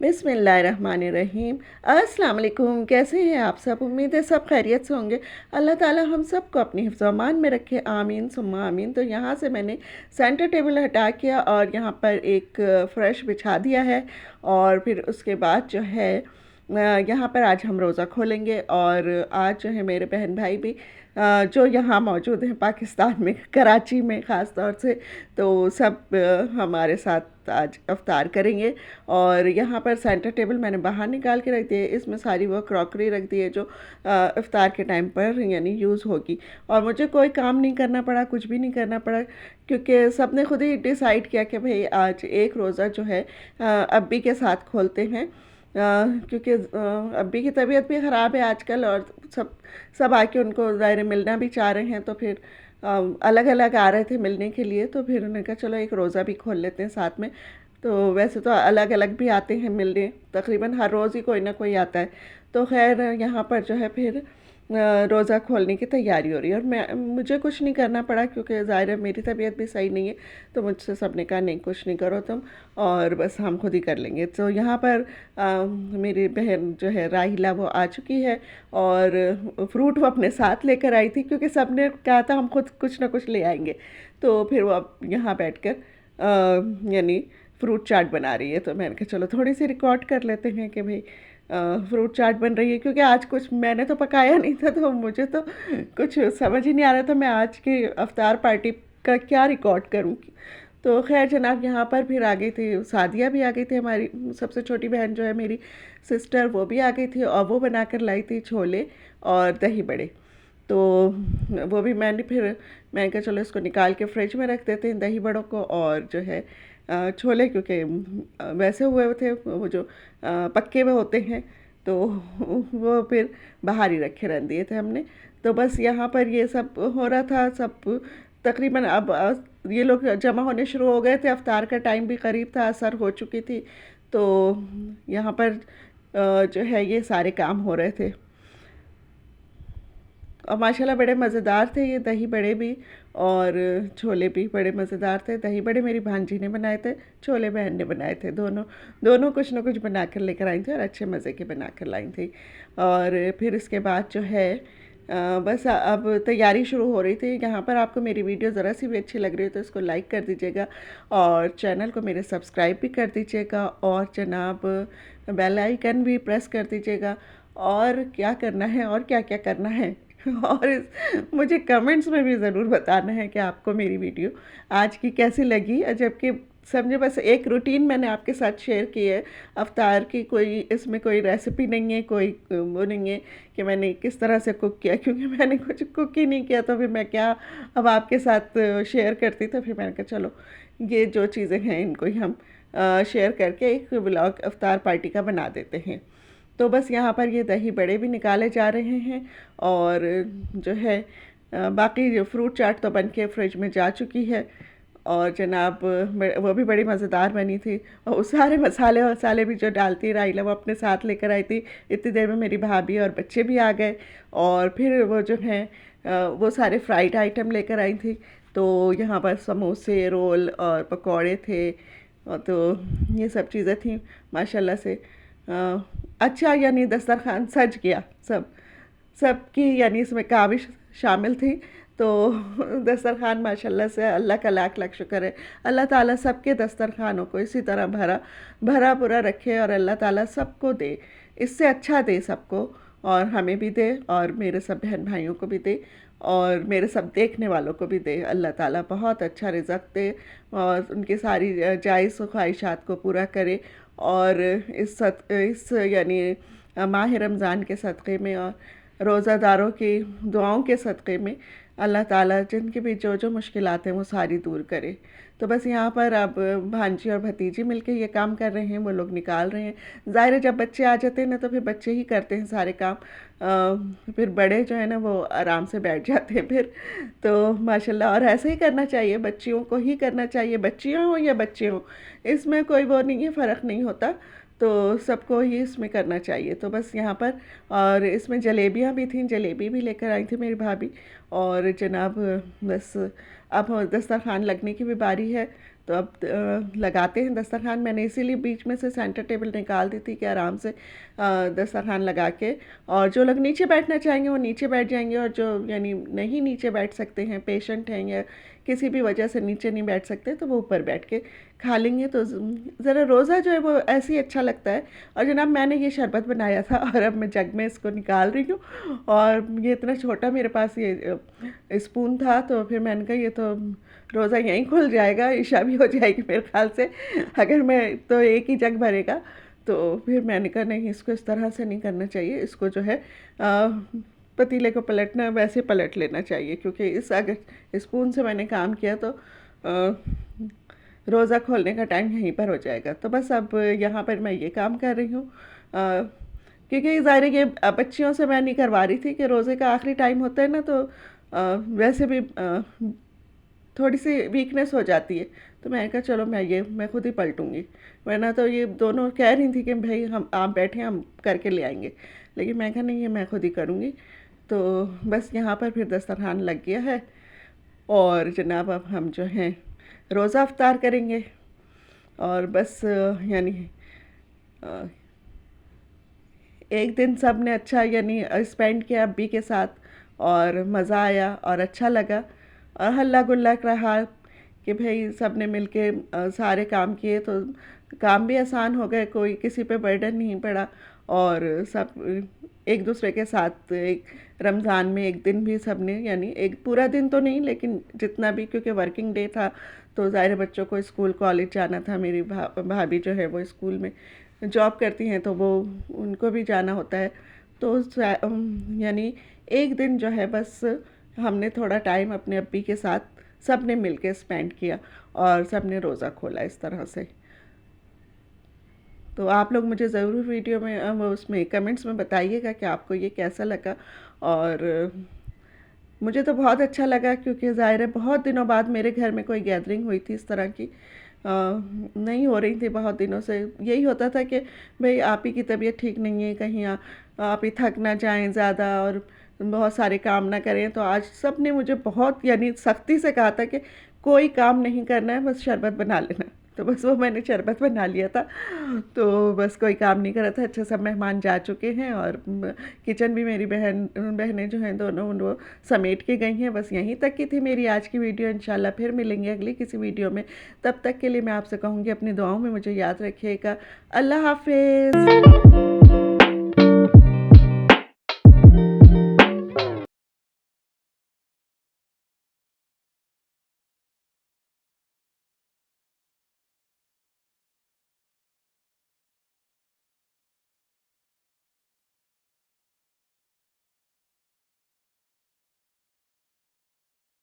बिस्मिल्लाहिर्रहमानिर्रहीम। अस्सलाम वालेकुम। कैसे हैं आप सब? उम्मीद है सब खैरियत से होंगे। अल्लाह ताला हम सबको अपनी हिफ्ज़ व अमान में रखे, आमीन सुम्मा आमीन। तो यहाँ से मैंने सेंटर टेबल हटा किया और यहाँ पर एक फ़र्श बिछा दिया है। और फिर उसके बाद जो है यहाँ पर आज हम रोज़ा खोलेंगे। और आज जो है मेरे बहन भाई भी जो यहाँ मौजूद हैं पाकिस्तान में, कराची में ख़ास तौर से, तो सब हमारे साथ आज अफ्तार करेंगे। और यहाँ पर सेंटर टेबल मैंने बाहर निकाल के रख दिए, इसमें सारी वो क्रॉकरी रख दी है जो इफ्तार के टाइम पर यानी यूज़ होगी। और मुझे कोई काम नहीं करना पड़ा, कुछ भी नहीं करना पड़ा, क्योंकि सब ने खुद ही डिसाइड किया कि भाई आज एक रोज़ा जो है अब्बी के साथ खोलते हैं। क्योंकि अब्बी की तबीयत भी ख़राब है आजकल, और सब सब आके उनको ज़ाहिर मिलना भी चाह रहे हैं। तो फिर अलग अलग आ रहे थे मिलने के लिए, तो फिर उन्होंने कहा चलो एक रोज़ा भी खोल लेते हैं साथ में। तो वैसे तो अलग अलग भी आते हैं मिलने, तकरीबन हर रोज़ ही कोई ना कोई आता है। तो खैर यहाँ पर जो है फिर रोज़ा खोलने की तैयारी हो रही है। और मुझे कुछ नहीं करना पड़ा, क्योंकि ज़ाहिर है मेरी तबीयत भी सही नहीं है। तो मुझसे सबने कहा नहीं कुछ नहीं करो तुम, और बस हम खुद ही कर लेंगे। तो यहाँ पर मेरी बहन जो है राहिला वो आ चुकी है, और फ्रूट वो अपने साथ लेकर आई थी, क्योंकि सब ने कहा था हम खुद कुछ ना कुछ ले आएंगे। तो फिर वो अब यहाँ बैठ कर यानी फ्रूट चाट बना रही है। तो मैंने कहा चलो थोड़ी सी रिकॉर्ड कर लेते हैं कि भाई फ्रूट चाट बन रही है, क्योंकि आज कुछ मैंने तो पकाया नहीं था, तो मुझे तो कुछ समझ ही नहीं आ रहा था मैं आज की अफ्तार पार्टी का क्या रिकॉर्ड करूँ। तो खैर जनाब यहाँ पर फिर आ गई थी सादिया, भी आ गई थी, हमारी सबसे छोटी बहन जो है मेरी सिस्टर, वो भी आ गई थी। और वो बना कर लाई थी छोले और दही बड़े। तो वो भी मैंने कहा चलो इसको निकाल के फ्रिज में रख देते हैं दही बड़ों को, और जो है छोले, क्योंकि वैसे हुए थे वो जो पक्के हुए होते हैं, तो वो फिर बाहर ही रखे रख दिए थे हमने। तो बस यहाँ पर ये सब हो रहा था। सब तकरीबन अब ये लोग जमा होने शुरू हो गए थे, अफ्तार का टाइम भी करीब था, असर हो चुकी थी। तो यहाँ पर जो है ये सारे काम हो रहे थे। और माशाल्लाह बड़े मज़ेदार थे ये दही बड़े भी, और छोले भी बड़े मज़ेदार थे। दही बड़े मेरी भांजी ने बनाए थे, छोले बहन ने बनाए थे। दोनों दोनों कुछ ना कुछ बना कर लेकर आई थी, और अच्छे मज़े के बना कर लाई थी। और फिर उसके बाद जो है बस अब तैयारी शुरू हो रही थी। यहाँ पर आपको मेरी वीडियो ज़रा सी भी अच्छी लग रही है तो इसको लाइक कर दीजिएगा, और चैनल को मेरे सब्सक्राइब भी कर दीजिएगा, और जनाब बेल आइकन भी प्रेस कर दीजिएगा। और क्या करना है और क्या क्या करना है और मुझे कमेंट्स में भी ज़रूर बताना है कि आपको मेरी वीडियो आज की कैसी लगी। जबकि समझे बस एक रूटीन मैंने आपके साथ शेयर की है अफ्तार की, कोई इसमें कोई रेसिपी नहीं है, कोई वो नहीं है कि मैंने किस तरह से कुक किया, क्योंकि मैंने कुछ कुक ही नहीं किया। तो फिर मैं क्या अब आपके साथ शेयर करती। तो फिर मैंने कहा चलो ये जो चीज़ें हैं इनको ही हम शेयर करके एक व्लॉग अफ्तार पार्टी का बना देते हैं। तो बस यहाँ पर ये दही बड़े भी निकाले जा रहे हैं, और जो है बाकी जो फ्रूट चाट तो बन के फ्रिज में जा चुकी है। और जनाब वो भी बड़ी मज़ेदार बनी थी, और उस सारे मसाले वसाले भी जो डालती राइला वो अपने साथ लेकर आई थी। इतनी देर में मेरी भाभी और बच्चे भी आ गए, और फिर वो जो हैं वो सारे फ्राइड आइटम लेकर आई थी। तो यहाँ पर समोसे, रोल और पकौड़े थे, और तो ये सब चीज़ें थी माशाल्लाह से। अच्छा यानी दस्तरखान सज गया, सबकी यानी इसमें काविश शामिल थी। तो दस्तरखान माशाल्लाह से अल्लाह का लाख लाख शुक्र है। अल्लाह ताला सबके दस्तरखानों को इसी तरह भरा भरा पूरा रखे, और अल्लाह ताला सबको दे, इससे अच्छा दे सबको, और हमें भी दे, और मेरे सब बहन भाइयों को भी दे, और मेरे सब देखने वालों को भी दे। अल्लाह ताला बहुत अच्छा रिज़्क़ दे, और उनकी सारी जायज़ ख्वाहिशात को पूरा करे। और इस यानी माह रमज़ान के सदक़े में और रोज़ादारों की दुआओं के सदक़े में अल्लाह ताला जिनकी भी जो जो मुश्किलात हैं वो सारी दूर करे। तो बस यहाँ पर अब भांजी और भतीजी मिलके ये काम कर रहे हैं, वो लोग निकाल रहे हैं। ज़ाहिर है जब बच्चे आ जाते हैं ना तो फिर बच्चे ही करते हैं सारे काम, फिर बड़े जो है ना वो आराम से बैठ जाते हैं फिर। तो माशाल्लाह, और ऐसे ही करना चाहिए, बच्चियों को ही करना चाहिए, बच्चियाँ हों या बच्चे हों, इसमें कोई वो नहीं है, फ़र्क नहीं होता। तो सबको ही इसमें करना चाहिए। तो बस यहाँ पर, और इसमें जलेबियाँ भी थीं, जलेबी भी लेकर आई थी मेरी भाभी। और जनाब बस अब दस्तरखान लगने की भी बारी है। तो अब लगाते हैं दस्तरखान। मैंने इसीलिए बीच में से सेंटर टेबल निकाल दी थी कि आराम से दस्तरखान लगा के, और जो लोग नीचे बैठना चाहेंगे वो नीचे बैठ जाएंगे, और जो यानी नहीं नीचे बैठ सकते हैं, पेशेंट हैं या किसी भी वजह से नीचे नहीं बैठ सकते, तो वो ऊपर बैठ के खा लेंगे। तो ज़रा रोज़ा जो है वो ऐसे ही अच्छा लगता है। और जनाब मैंने ये शरबत बनाया था और अब मैं जग में इसको निकाल रही हूँ, और ये इतना छोटा मेरे पास ये स्पून था, तो फिर मैंने कहा ये तो रोज़ा यहीं खुल जाएगा, ईशा भी हो जाएगी मेरे ख्याल से, अगर मैं तो एक ही जग भरेगा। तो फिर मैंने कहा नहीं, इसको इस तरह से नहीं करना चाहिए, इसको जो है पतीले को पलटना वैसे पलट लेना चाहिए, क्योंकि इस अगर स्पून से मैंने काम किया तो रोज़ा खोलने का टाइम यहीं पर हो जाएगा। तो बस अब यहाँ पर मैं ये काम कर रही हूँ, क्योंकि ज़ाहिर है कि बच्चियों से मैं नहीं करवा रही थी कि रोज़े का आखिरी टाइम होता है ना, तो वैसे भी थोड़ी सी वीकनेस हो जाती है। तो मैं कहा चलो मैं खुद ही पलटूँगी, वरना तो ये दोनों कह रही थी कि भाई हम आप बैठे हम करके ले आएंगे, लेकिन मैं कहा नहीं, ये मैं खुद ही करूँगी। तो बस यहाँ पर फिर दस्तरखान लग गया है, और जनाब अब हम जो हैं रोज़ा अफ्तार करेंगे। और बस यानी एक दिन सब ने अच्छा यानी स्पेंड किया अब्बी के साथ, और मज़ा आया और अच्छा लगा, और हल्ला गुल्ला रहा कि भाई सब ने मिल के सारे काम किए, तो काम भी आसान हो गए, कोई किसी पे बर्डन नहीं पड़ा। और सब एक दूसरे के साथ एक रमज़ान में एक दिन भी सब ने, यानी एक पूरा दिन तो नहीं लेकिन जितना भी, क्योंकि वर्किंग डे था तो ज़ाहिर बच्चों को स्कूल कॉलेज जाना था। मेरी भाभी जो है वो स्कूल में जॉब करती हैं, तो वो उनको भी जाना होता है। तो यानी एक दिन जो है बस हमने थोड़ा टाइम अपने अब्बी के साथ सब ने मिल के स्पेंड किया, और सब ने रोज़ा खोला इस तरह से। तो आप लोग मुझे ज़रूर वीडियो में उसमें कमेंट्स में बताइएगा कि आपको ये कैसा लगा। और मुझे तो बहुत अच्छा लगा, क्योंकि ज़ाहिर है बहुत दिनों बाद मेरे घर में कोई गैदरिंग हुई थी इस तरह की, नहीं हो रही थी बहुत दिनों से। यही होता था कि भाई आप ही की तबीयत ठीक नहीं है, कहीं आप ही थक ना जाएं ज़्यादा और बहुत सारे काम ना करें। तो आज सब ने मुझे बहुत यानी सख्ती से कहा था कि कोई काम नहीं करना है, बस शरबत बना लेना। तो बस वो मैंने शरबत बना लिया था, तो बस कोई काम नहीं करा था। अच्छा, सब मेहमान जा चुके हैं, और किचन भी मेरी बहनें जो हैं दोनों वो समेट के गई हैं। बस यहीं तक की थी मेरी आज की वीडियो। इंशाल्लाह फिर मिलेंगे अगली किसी वीडियो में। तब तक के लिए मैं आपसे कहूँगी अपनी दुआओं में मुझे याद रखिएगा। अल्लाह हाफिज़।